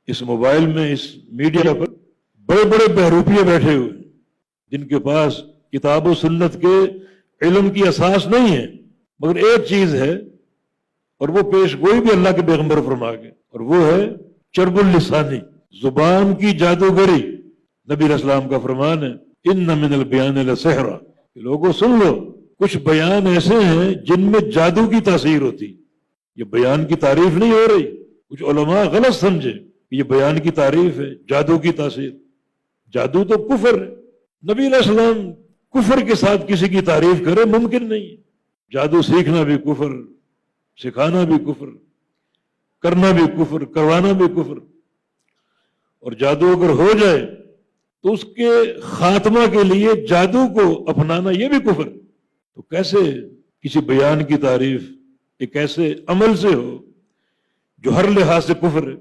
اس mobile میں، اس media پر بڑے بڑے بہروپیے بیٹھے ہوئے جن کے پاس کتاب و سنت کے علم کی اساس نہیں ہے، مگر ایک چیز ہے اور وہ پیش گوئی بھی اللہ کے پیغمبر فرما کے، اور وہ ہے چرب اللسانی، زبان کی جادوگری۔ نبی علیہ السلام کا فرمان ہے ان من البیان لسحرا، لوگوں سن لو کچھ بیان ایسے ہیں جن میں جادو کی تاثیر ہوتی۔ یہ بیان کی تعریف نہیں ہو رہی، کچھ علماء غلط سمجھے کہ یہ بیان کی تعریف ہے، جادو کی تاثیر۔ جادو تو کفر ہے، نبی علیہ السلام کفر کے ساتھ کسی کی تعریف کرے ممکن نہیں۔ جادو سیکھنا بھی کفر، سکھانا بھی کفر، کرنا بھی کفر، کروانا بھی کفر، اور جادو اگر ہو جائے تو اس کے خاتمہ کے لیے جادو کو اپنانا یہ بھی کفر۔ تو کیسے کسی بیان کی تعریف ایک ایسے عمل سے ہو جو ہر لحاظ سے کفر ہے؟